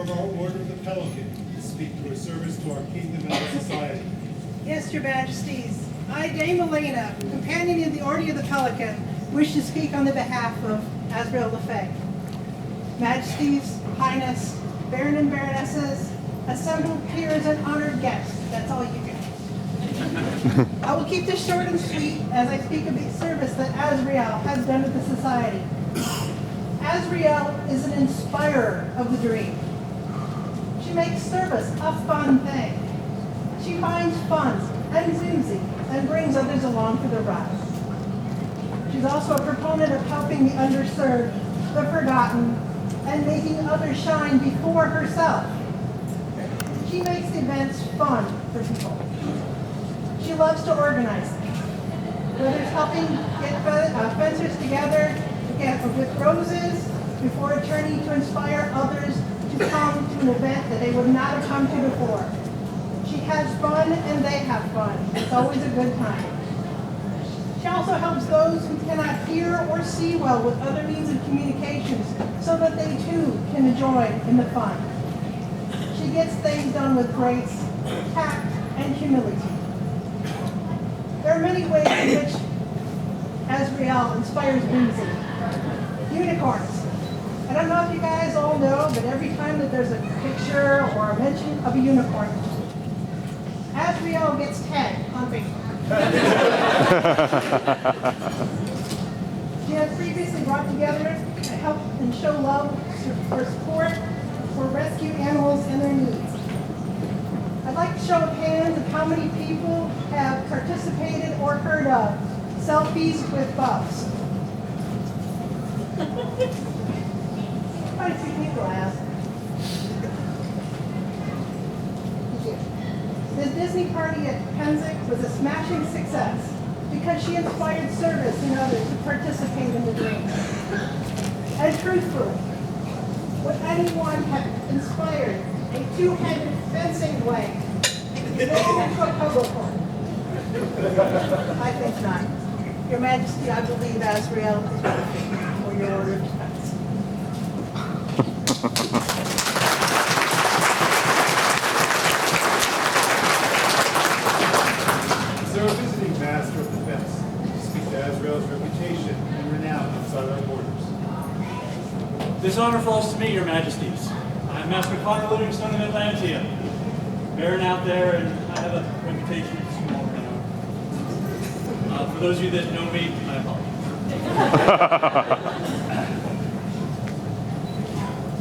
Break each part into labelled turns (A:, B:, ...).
A: of our Order of the Pelican to speak to a service to our kingdom and our society.
B: Yes, your majesties. I, Dame Elena, companion in the Order of the Pelican, wish to speak on the behalf of Azriel le Fey. Majesties, Highness, Baron and Baronesses, assembled peers and honored guests. That's all you get. I will keep this short and sweet as I speak of the service that Azriel has done to the society. Azriel is an inspirer of the dream. She makes service a fun thing. She finds fun and whimsy and brings others along for the ride. She's also a proponent of helping the underserved, the forgotten, and making others shine before herself. She makes events fun for people. She loves to organize things, whether it's helping get fencers together with roses before turning to inspire others to come to an event that they would not have come to before. She has fun and they have fun. It's always a good time. She also helps those who cannot hear or see well with other means of communications so that they too can join in the fun. She gets things done with grace, tact, and humility. There are many ways in which Azriel inspires whimsy. Unicorns. I don't know if you guys all know, but every time that there's a picture or a mention of a unicorn, Azriel gets tagged on Facebook. She has previously brought together to help and show love for support for rescue animals and their needs. I'd like to show of hands of how many people have participated or heard of selfies with bugs. Quite a few people have. The Disney party at Penzance was a smashing success because she inspired service in others to participate in the dream. And truthfully, would anyone have inspired a two-handed fencing blade to go into a puzzle court? I think not. Your Majesty, I believe Azriel is worthy for your order of defense.
A: Sir, a visiting master of defense to speak to Azriel's reputation and renown outside our borders.
C: This honor falls to me, your majesties. I'm Master Connor Livingstone of Atlantia. Baron out there, and I have a reputation of small renown. For those of you that know me, I apologize.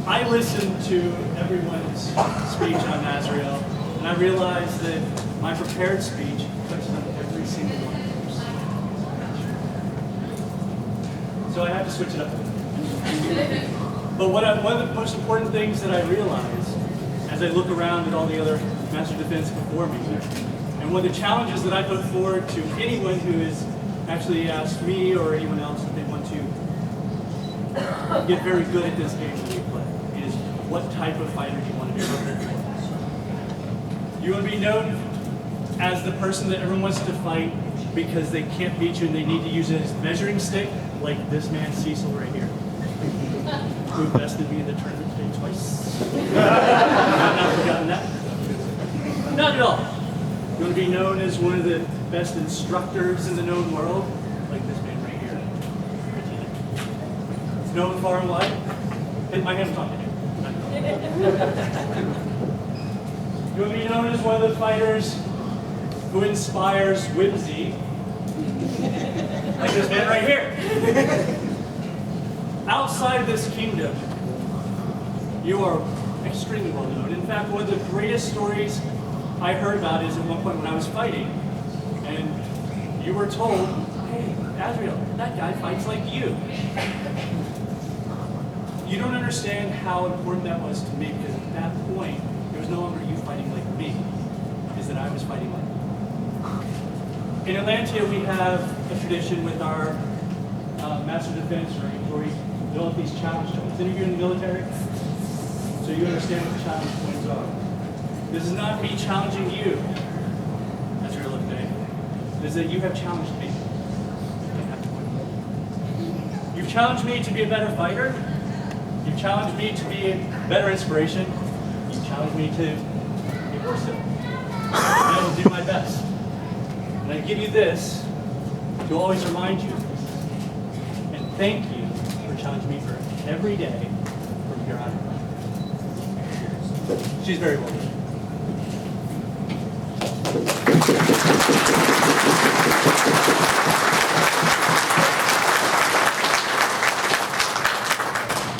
C: I listened to everyone's speech on Azriel, and I realized that my prepared speech touches on every single one of those. So I had to switch it up a little. But one of the most important things that I realized as I look around at all the other Master Defense before me, and one of the challenges that I put forward to anyone who has actually asked me or anyone else if they want to get very good at this game that we play, is what type of fighter do you want to be known for? You want to be known as the person that everyone wants to fight because they can't beat you and they need to use a measuring stick, like this man Cecil right here, who bested me in the tournament today twice. I've not forgotten that. Not at all. You want to be known as one of the best instructors in the known world, like this man right here. It's known far and wide. Hit my hand on it. You want to be known as one of the fighters who inspires whimsy, like this man right here. Outside of this kingdom, you are extremely well known. In fact, one of the greatest stories I heard about is at one point when I was fighting, and you were told, hey, Azriel, that guy fights like you. You don't understand how important that was to me, because at that point, it was no longer you fighting like me, is that I was fighting like you. In Atlantia, we have a tradition with our Master Defense rank where we develop these challenge points. Any of you in the military? So you understand what the challenge points are. This is not me challenging you, Azriel le Fey. It is that you have challenged me. You've challenged me to be a better fighter. You've challenged me to be a better inspiration. You challenge me to be more so. I will do my best. And I give you this to always remind you of this. And thank you for challenging me for every day from here on out. She's very welcome.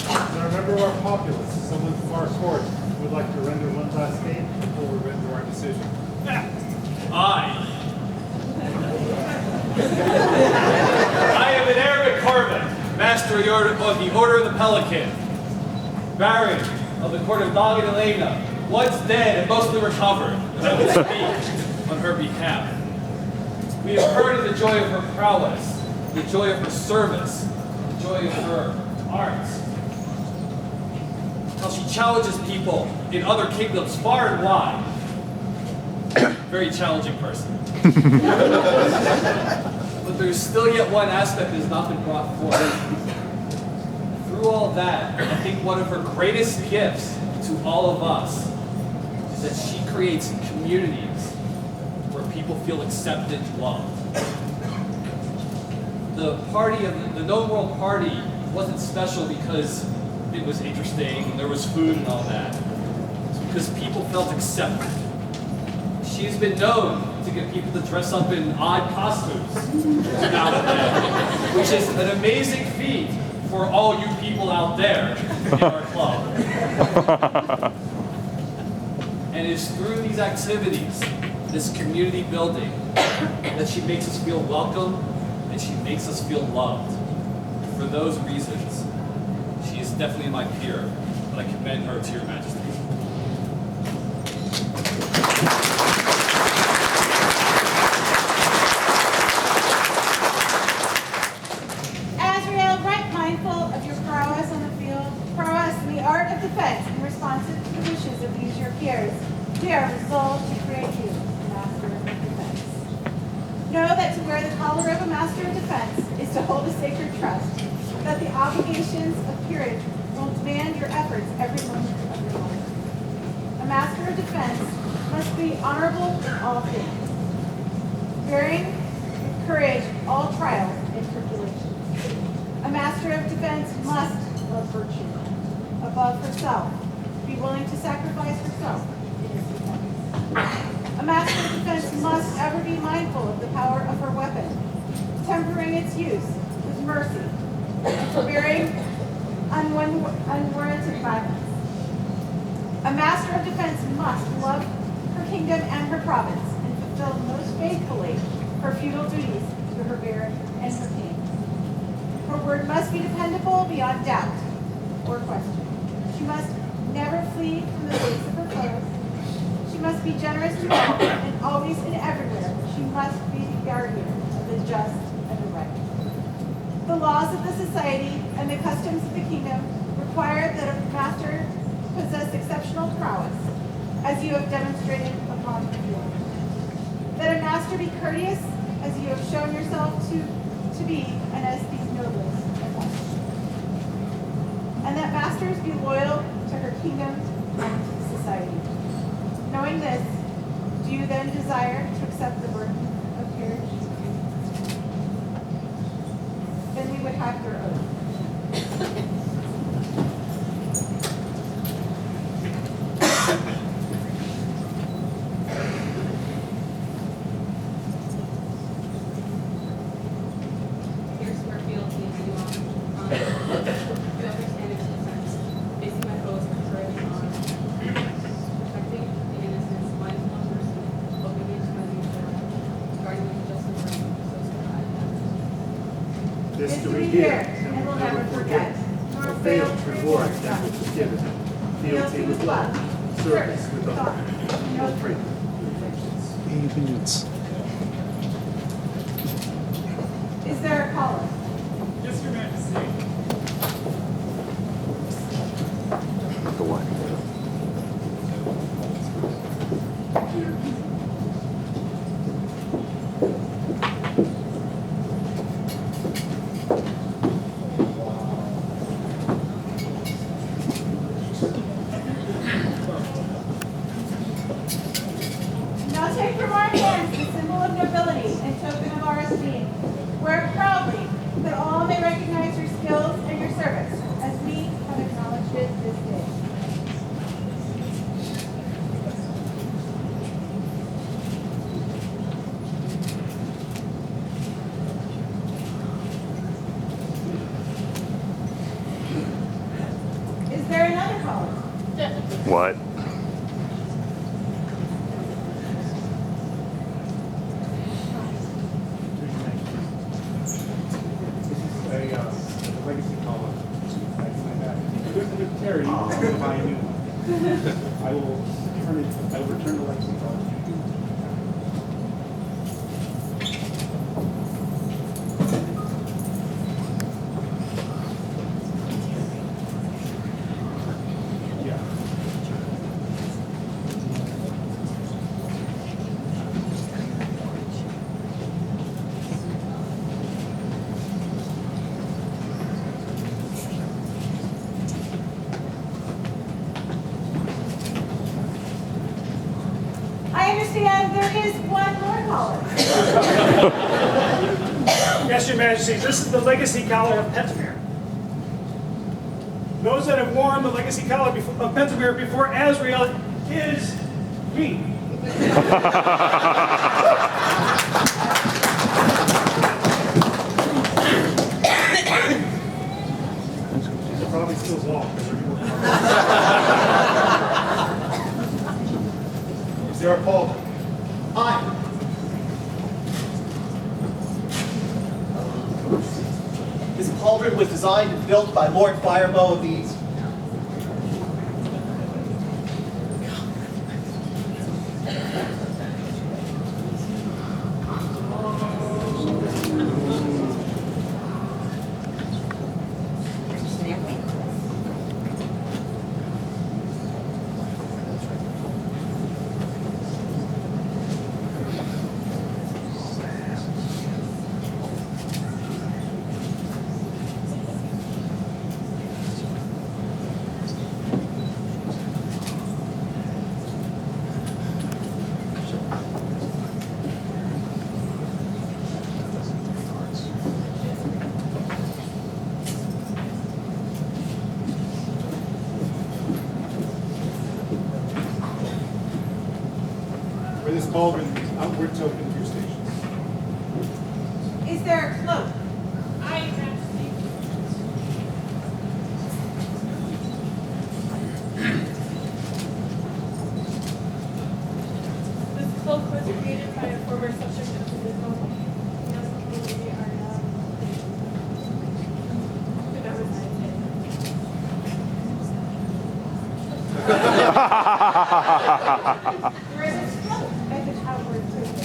A: Now remember our populace, someone from our court would like to render one last statement before we render our decision.
D: I am an Arabic Corbin, master of the Order of the Pelican, Baron of the Court of Dag and Elena, once dead and mostly recovered, and I would speak on her behalf. We have heard of the joy of her prowess, the joy of her service, the joy of her arts, how she challenges people in other kingdoms far and wide. Very challenging person. But there's still yet one aspect that has not been brought forth. Through all that, I think one of her greatest gifts to all of us is that she creates communities where people feel accepted and loved. The party of the Known World Party wasn't special because it was interesting and there was food and all that. It's because people felt accepted. She's been known to get people to dress up in odd costumes now and then, which is an amazing feat for all you people out there in our club. And it's through these activities, this community building, that she makes us feel welcome and she makes us feel loved. For those reasons, she is definitely my peer, but I commend her to your majesty.
E: Azriel, right mindful of your prowess on the field, prowess in the art of defense, and responsive to the wishes of these your peers, we are resolved to create you a master of defense. Know that to wear the collar of a master of defense is to hold a sacred trust, that the obligations of peerage will demand your efforts every moment of your life. A master of defense must be honorable in all things, bearing with courage all trials and tribulations. A master of defense must love virtue above herself, be willing to sacrifice herself in its defense. A master of defense must ever be mindful of the power of her weapon, tempering its use with mercy, and forbearing unwarranted violence. A master of defense must love her kingdom and her province, and fulfill most faithfully her feudal duties to her baron and her king. Her word must be dependable beyond doubt or question. She must never flee from the face of her foes. She must be generous to all, and always and everywhere she must be the guardian of the just and the right. The laws of the society and the customs of the kingdom require that a master possess exceptional prowess, as you have demonstrated upon the field. That a master be courteous, as you have shown yourself to be, and as these nobles have done. And that masters be loyal to her kingdom and to society. Knowing this, do you then desire to accept the burden of peerage? Then we would have your oath.
F: Here's where fealty is due on. To understand its defense, facing my foes with courage and honor. Protecting the innocence, mindful of mercy, obedient to my leader, guarding with justice and so survive.
A: This
B: do we hear, and will never forget, nor fail to reward that which is given. Fealty with love, service with honor, no freedom with vengeance. Is there a caller?
A: Yes, Your Majesty.
G: What?
A: A legacy collar. With Terry, I'll buy a new one. I will return the legacy collar to you. Yeah.
E: I understand there is one more collar.
H: Yes, Your Majesty, this is the legacy collar of Pentamere. Those that have worn the legacy collar of Pentamere before Azriel is me.
A: They're probably still warm. Sarah Paul.
I: Hi. This pauldron was designed and built by Lord Firebow of the East.
A: For this pauldron, outward token of your stations.
E: Is there a cloak?
F: I, Majesty. This cloak was created by a former subject of the Bizzle. He has a lady Ariel. Who never
E: There is a cloak at the outward token.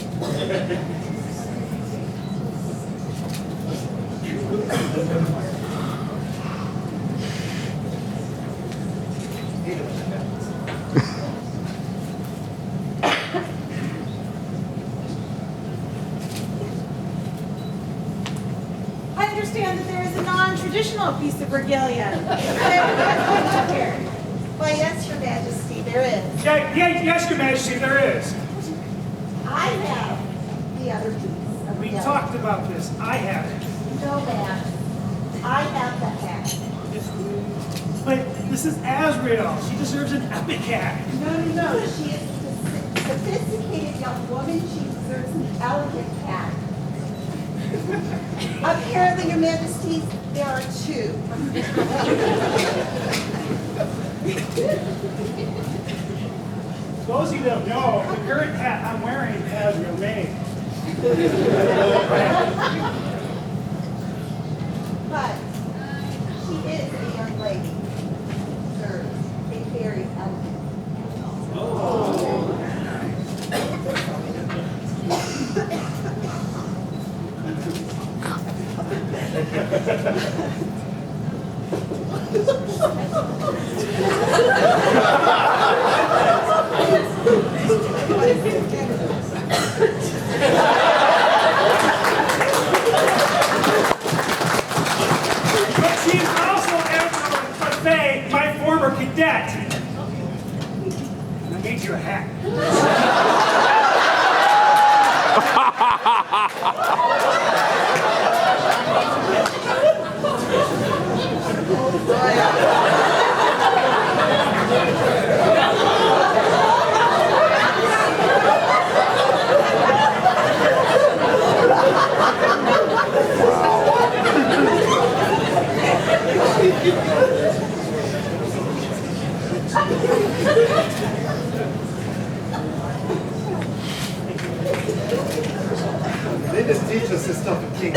E: I understand that there is a non-traditional piece of regalia that we here.
J: Why, yes, Your Majesty, there is.
H: Yes, Your Majesty, there is.
J: I have the other piece of
H: We
J: regalia.
H: talked about this. I have it.
J: No, ma'am. I have the hat.
H: But this is Azriel. She deserves an epic hat.
J: No. She is a sophisticated young woman. She deserves an elegant hat. Apparently, Your Majesty, there are two.
H: Those of you that don't know, the current hat I'm wearing is Azriel made.
J: But she is a young lady. Sir, a very elegant.
H: But she's also Azriel le Fey, my former cadet. And I made you a hat.
A: They just teach us this stuff at King.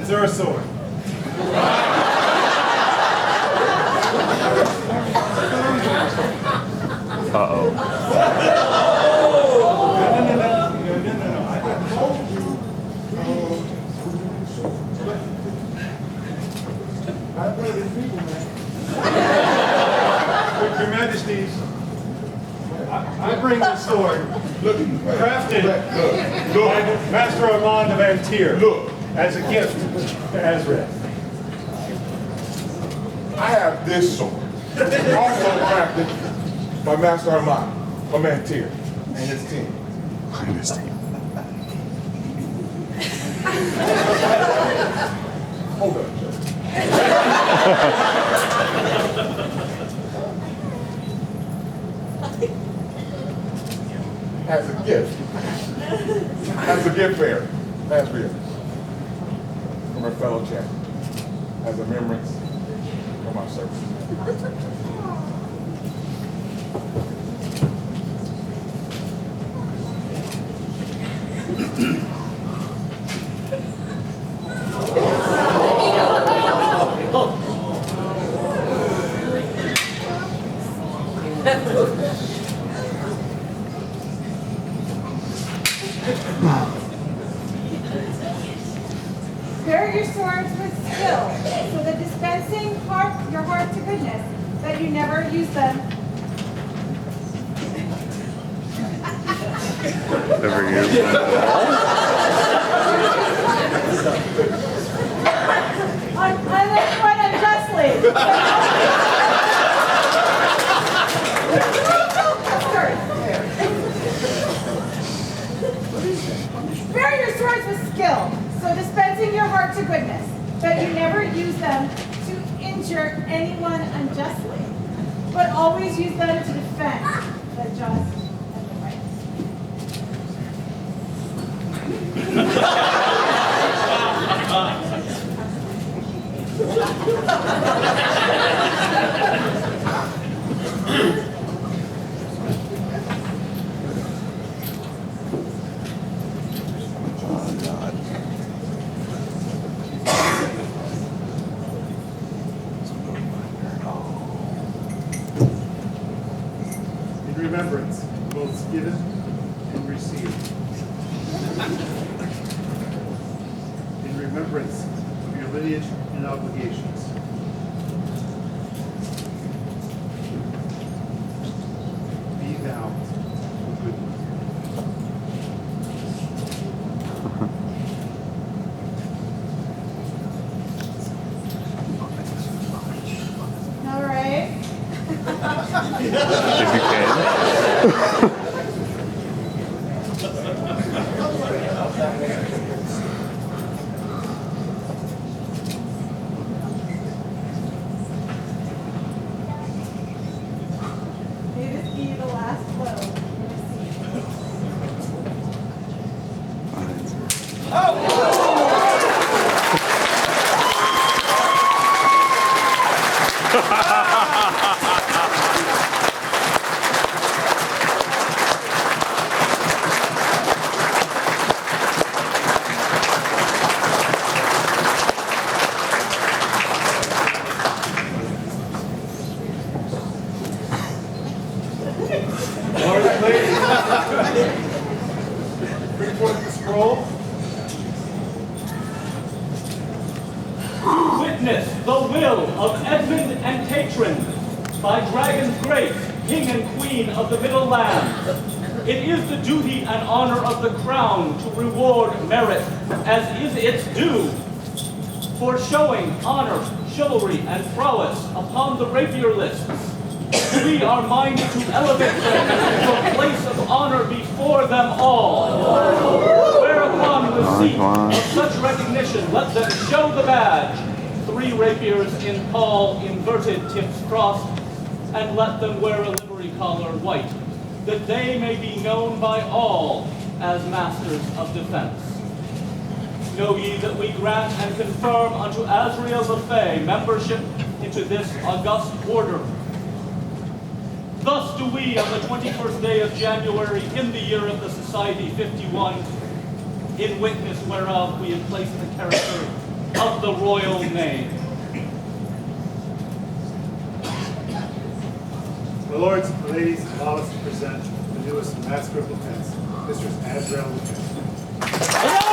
A: Is there a sword?
G: Uh-oh.
A: No. I got told you. I play with people, man. Your Majesties, I bring this sword, crafted by Master Armand of Antier, as a gift to Azriel.
K: I have this sword, also crafted by Master Armand of Antier and his team. Hold up, Joe. As a gift bearer, Azriel, from her fellow champion, as a remembrance for my service.
E: Bear your swords with skill, so that dispensing your heart to goodness, that you never use them.
G: Never use them.
E: Unjustly. Bear your swords with skill, so dispensing your heart to goodness, that you never use them to injure anyone unjustly, but always use them to defend the just and the right.
A: In remembrance, both given and received. In remembrance of your lineage and obligations. Be thou a good one.
E: All right.
G: If you can.
E: May this be the last blow you receive.
A: Lord and ladies, bring forth the scroll.
C: Witness the will of Edmund and Tatron by dragons great, king and queen Queen of the Middle Land. It is the duty and honor of the crown to reward merit as is its due for showing honor, chivalry, and prowess upon the rapier lists. We are minded to elevate them to a place of honor before them all. Whereupon receipt of such recognition, let them show the badge, 3 rapiers in pall, inverted tips crossed, and let them wear a livery collar white, that they may be known by all as masters of defense. Know ye that we grant and confirm unto Azriel le Fey membership into this august order. Thus do we, on the 21st day of January, in the year of the Society 51, in witness whereof we have placed the character of the royal name.
A: My lords and ladies, allow us to present the newest Master of Defense, Mistress Azriel le Fey.